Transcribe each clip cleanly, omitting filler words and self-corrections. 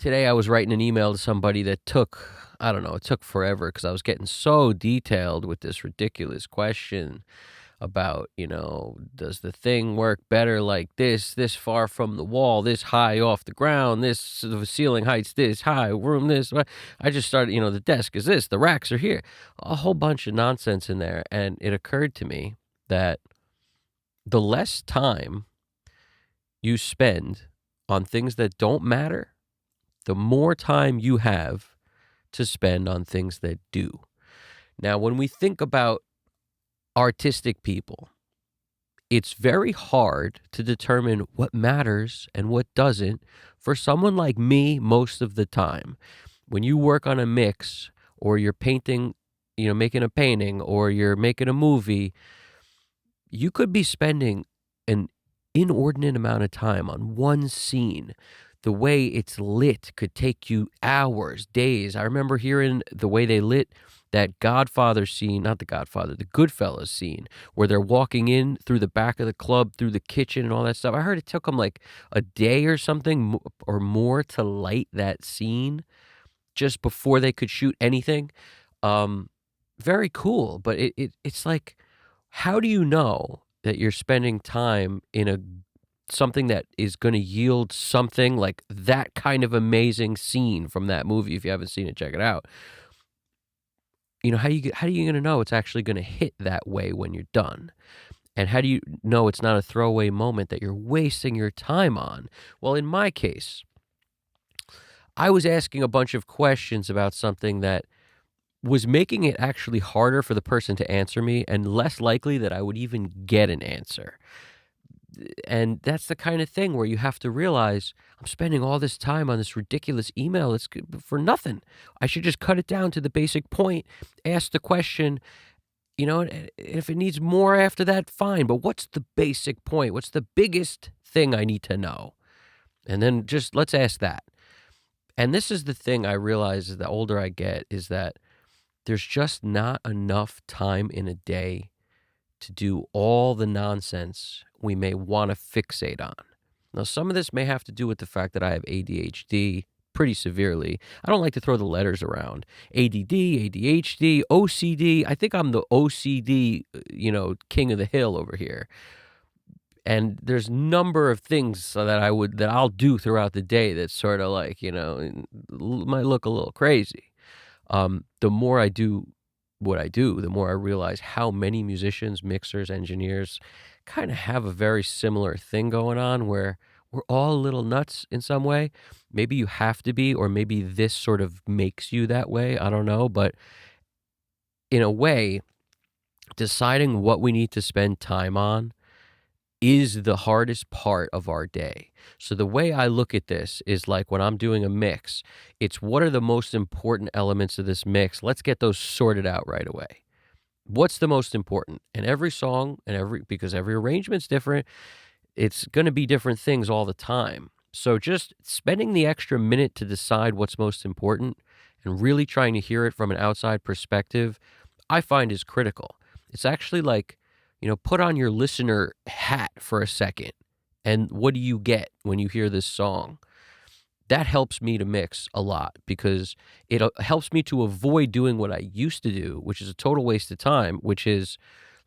today I was writing an email to somebody that took, I don't know, it took forever because I was getting so detailed with this ridiculous question about, does the thing work better like this far from the wall, this high off the ground, the ceiling height's this high, room this. I just started, the desk is this, the racks are here, a whole bunch of nonsense in there. And it occurred to me that the less time you spend on things that don't matter, the more time you have to spend on things that do. Now, when we think about artistic people, it's very hard to determine what matters and what doesn't for someone like me most of the time. When you work on a mix or you're painting, making a painting or you're making a movie, you could be spending an inordinate amount of time on one scene. The way it's lit could take you hours, days. I remember hearing the way they lit that Godfather scene, not the Godfather, the Goodfellas scene, where they're walking in through the back of the club, through the kitchen and all that stuff. I heard it took them like a day or something or more to light that scene just before they could shoot anything. Very cool, but it's like, how do you know that you're spending time in something that is going to yield something like that kind of amazing scene from that movie? If you haven't seen it, check it out. How are you going to know it's actually going to hit that way when you're done? And how do you know it's not a throwaway moment that you're wasting your time on? Well, in my case, I was asking a bunch of questions about something that was making it actually harder for the person to answer me and less likely that I would even get an answer. And that's the kind of thing where you have to realize I'm spending all this time on this ridiculous email. It's for nothing. I should just cut it down to the basic point, ask the question, and if it needs more after that, fine. But what's the basic point? What's the biggest thing I need to know? And then just let's ask that. And this is the thing I realize as the older I get is that there's just not enough time in a day to do all the nonsense we may want to fixate on. Now, some of this may have to do with the fact that I have ADHD pretty severely. I don't like to throw the letters around. ADD, ADHD, OCD. I think I'm the OCD, king of the hill over here. And there's a number of things that I'll do throughout the day that sort of like, might look a little crazy. The more I do what I do, the more I realize how many musicians, mixers, engineers kind of have a very similar thing going on where we're all a little nuts in some way. Maybe you have to be, or maybe this sort of makes you that way. I don't know. But in a way, deciding what we need to spend time on is the hardest part of our day. So the way I look at this is like when I'm doing a mix, it's what are the most important elements of this mix? Let's get those sorted out right away. What's the most important? And every song because every arrangement's different, it's going to be different things all the time. So just spending the extra minute to decide what's most important and really trying to hear it from an outside perspective, I find is critical. It's actually like, put on your listener hat for a second. And what do you get when you hear this song? That helps me to mix a lot because it helps me to avoid doing what I used to do, which is a total waste of time, which is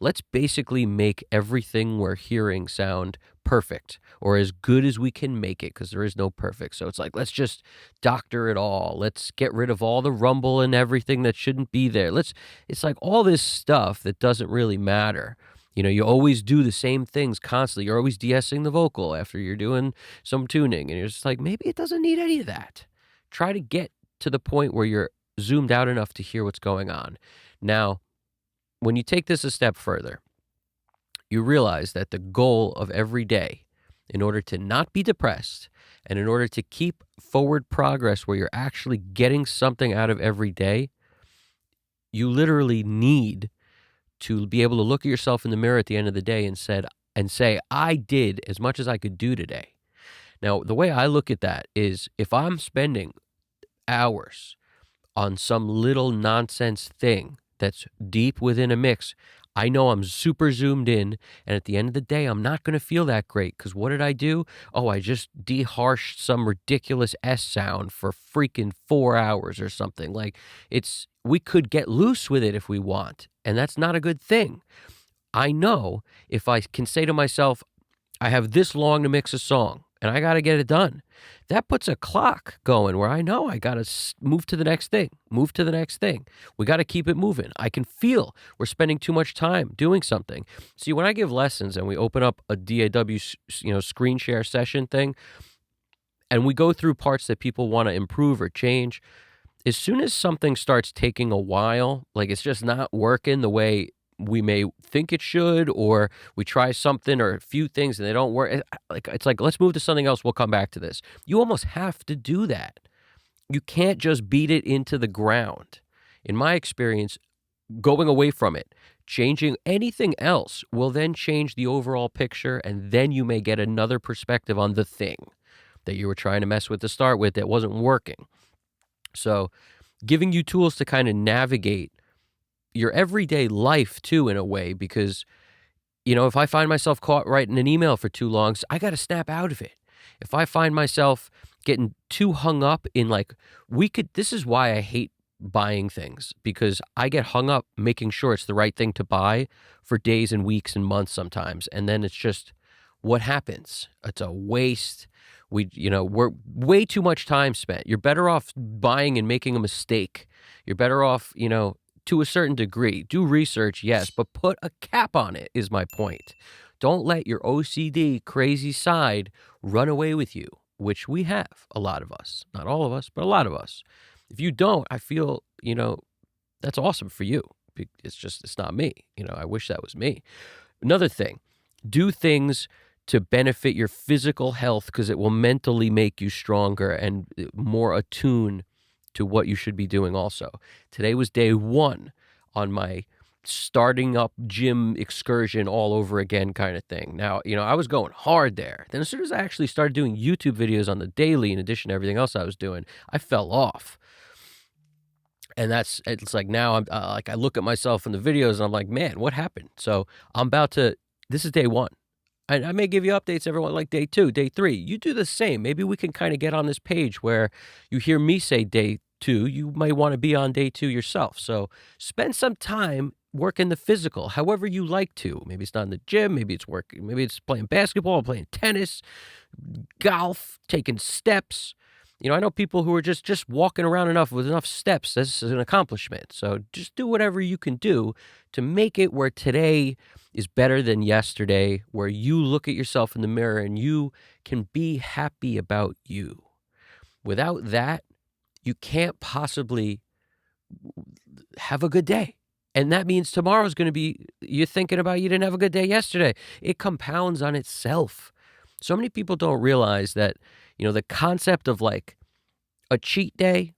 let's basically make everything we're hearing sound perfect or as good as we can make it because there is no perfect. So it's like, let's just doctor it all. Let's get rid of all the rumble and everything that shouldn't be there. It's like all this stuff that doesn't really matter. You always do the same things constantly. You're always de-essing the vocal after you're doing some tuning. And you're just like, maybe it doesn't need any of that. Try to get to the point where you're zoomed out enough to hear what's going on. Now, when you take this a step further, you realize that the goal of every day, in order to not be depressed and in order to keep forward progress where you're actually getting something out of every day, you literally need to be able to look at yourself in the mirror at the end of the day and say, I did as much as I could do today. Now, the way I look at that is if I'm spending hours on some little nonsense thing that's deep within a mix, I know I'm super zoomed in, and at the end of the day, I'm not gonna feel that great, because what did I do? Oh, I just deharshed some ridiculous S sound for freaking 4 hours or something. Like, we could get loose with it if we want, and that's not a good thing. I know if I can say to myself, I have this long to mix a song and I got to get it done. That puts a clock going where I know I got to move to the next thing, move to the next thing. We got to keep it moving. I can feel we're spending too much time doing something. See, when I give lessons and we open up a DAW, screen share session thing, and we go through parts that people want to improve or change, as soon as something starts taking a while, like it's just not working the way we may think it should, or we try something or a few things and they don't work, it's like, let's move to something else. We'll come back to this. You almost have to do that. You can't just beat it into the ground. In my experience, going away from it, changing anything else will then change the overall picture, and then you may get another perspective on the thing that you were trying to mess with to start with that wasn't working. So giving you tools to kind of navigate your everyday life too, in a way, because, if I find myself caught writing an email for too long, I got to snap out of it. If I find myself getting too hung up in this is why I hate buying things, because I get hung up making sure it's the right thing to buy for days and weeks and months sometimes. And then it's just, what happens? It's a waste. We're way too much time spent. You're better off buying and making a mistake. You're better off, to a certain degree. Do research, yes, but put a cap on it is my point. Don't let your OCD crazy side run away with you, which we have, a lot of us. Not all of us, but a lot of us. If you don't, I feel, that's awesome for you. It's not me. I wish that was me. Another thing, do things to benefit your physical health, because it will mentally make you stronger and more attuned to what you should be doing also. Today was day 1 on my starting up gym excursion all over again kind of thing. Now, I was going hard there. Then as soon as I actually started doing YouTube videos on the daily, in addition to everything else I was doing, I fell off. And it's like now I'm I look at myself in the videos and I'm like, man, what happened? So this is day 1. I may give you updates everyone, like day 2, day 3. You do the same. Maybe we can kind of get on this page where you hear me say day 2. You might want to be on day 2 yourself. So spend some time working the physical, however you like to. Maybe it's not in the gym. Maybe it's working. Maybe it's playing basketball, playing tennis, golf, taking steps. I know people who are just walking around enough with enough steps. This is an accomplishment. So just do whatever you can do to make it where today is better than yesterday, where you look at yourself in the mirror and you can be happy about you. Without that, you can't possibly have a good day. And that means tomorrow's going to be, you're thinking about you didn't have a good day yesterday. It compounds on itself. So many people don't realize that, the concept of like a cheat day,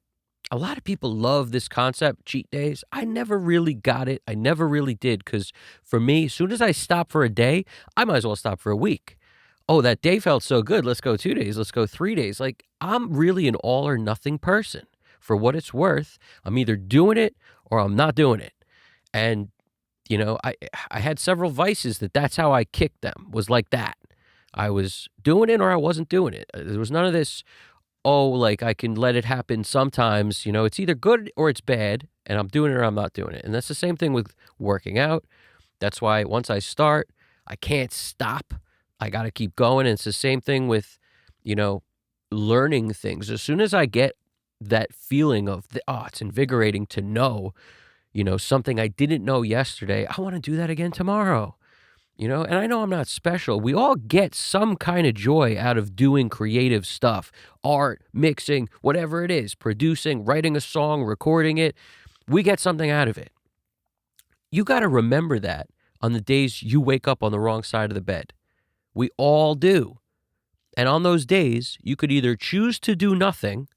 a lot of people love this concept, cheat days. I never really got it. I never really did, because for me, as soon as I stop for a day, I might as well stop for a week. Oh, that day felt so good. Let's go 2 days. Let's go 3 days. Like, I'm really an all or nothing person. For what it's worth, I'm either doing it or I'm not doing it. And, I had several vices that's how I kicked them, was like that. I was doing it or I wasn't doing it. There was none of this, like I can let it happen sometimes. It's either good or it's bad, and I'm doing it or I'm not doing it. And that's the same thing with working out. That's why once I start, I can't stop. I got to keep going. And it's the same thing with, learning things. As soon as I get that feeling of, it's invigorating to know, something I didn't know yesterday, I want to do that again tomorrow. And I know I'm not special. We all get some kind of joy out of doing creative stuff, art, mixing, whatever it is, producing, writing a song, recording it. We get something out of it. You got to remember that on the days you wake up on the wrong side of the bed. We all do. And on those days, you could either choose to do nothing.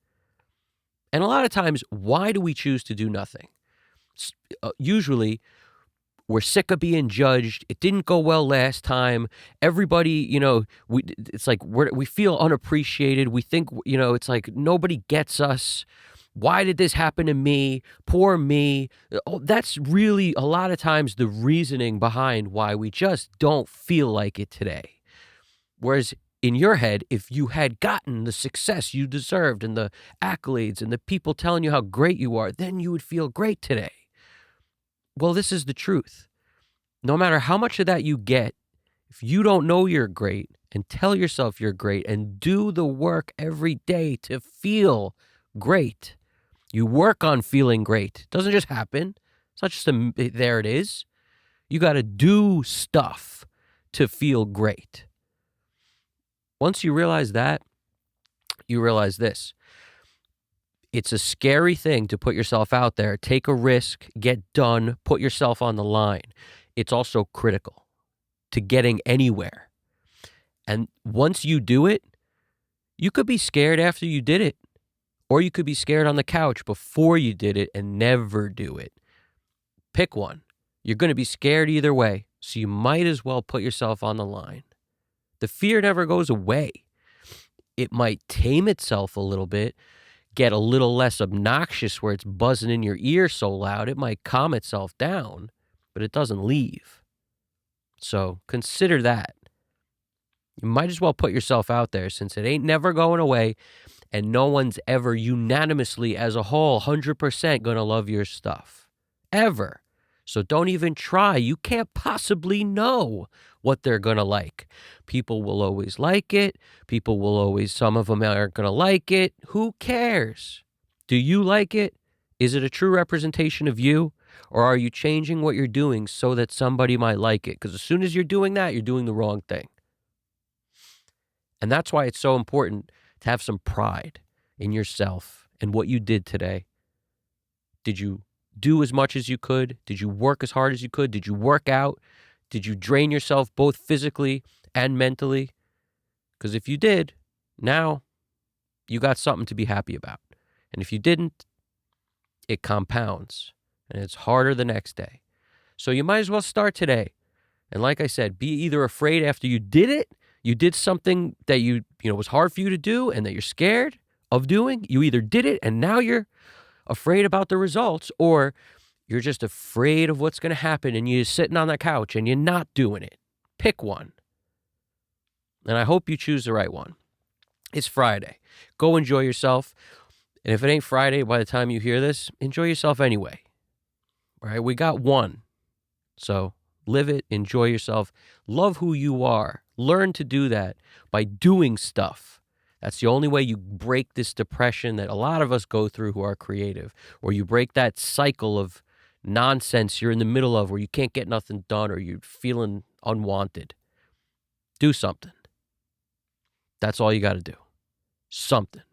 And a lot of times, why do we choose to do nothing? Usually, we're sick of being judged. It didn't go well last time. Everybody, it's like we feel unappreciated. We think, it's like nobody gets us. Why did this happen to me? Poor me. Oh, that's really a lot of times the reasoning behind why we just don't feel like it today. Whereas in your head, if you had gotten the success you deserved and the accolades and the people telling you how great you are, then you would feel great today. Well, this is the truth. No matter how much of that you get, if you don't know you're great and tell yourself you're great and do the work every day to feel great, you work on feeling great. It doesn't just happen. It's not just there it is. You got to do stuff to feel great. Once you realize that, you realize this. It's a scary thing to put yourself out there, take a risk, get done, put yourself on the line. It's also critical to getting anywhere. And once you do it, you could be scared after you did it, or you could be scared on the couch before you did it and never do it. Pick one. You're going to be scared either way, so you might as well put yourself on the line. The fear never goes away. It might tame itself a little bit, get a little less obnoxious where it's buzzing in your ear so loud, it might calm itself down, but it doesn't leave. So consider that. You might as well put yourself out there since it ain't never going away and no one's ever unanimously as a whole 100% going to love your stuff. Ever. So don't even try. You can't possibly know what they're going to like. People will always like it. Some of them aren't going to like it. Who cares? Do you like it? Is it a true representation of you? Or are you changing what you're doing so that somebody might like it? Because as soon as you're doing that, you're doing the wrong thing. And that's why it's so important to have some pride in yourself and what you did today. Did you do as much as you could? Did you work as hard as you could? Did you work out? Did you drain yourself both physically and mentally? Because if you did, now you got something to be happy about. And if you didn't, it compounds and it's harder the next day. So you might as well start today. And like I said, be either afraid after you did it, you did something that you was hard for you to do and that you're scared of doing. You either did it and now you're afraid about the results, or you're just afraid of what's going to happen and you're sitting on the couch and you're not doing it. Pick one. And I hope you choose the right one. It's Friday. Go enjoy yourself. And if it ain't Friday by the time you hear this, enjoy yourself anyway. All right, we got one. So live it, enjoy yourself, love who you are. Learn to do that by doing stuff. That's the only way you break this depression that a lot of us go through who are creative, or you break that cycle of nonsense you're in the middle of where you can't get nothing done or you're feeling unwanted. Do something. That's all you got to do. Something.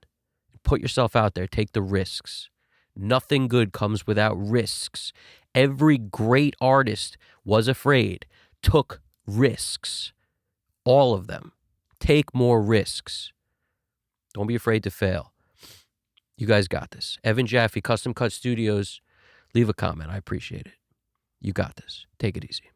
Put yourself out there. Take the risks. Nothing good comes without risks. Every great artist was afraid, took risks. All of them. Take more risks. Don't be afraid to fail. You guys got this. Evan Jaffe, Custom Cut Studios. Leave a comment. I appreciate it. You got this. Take it easy.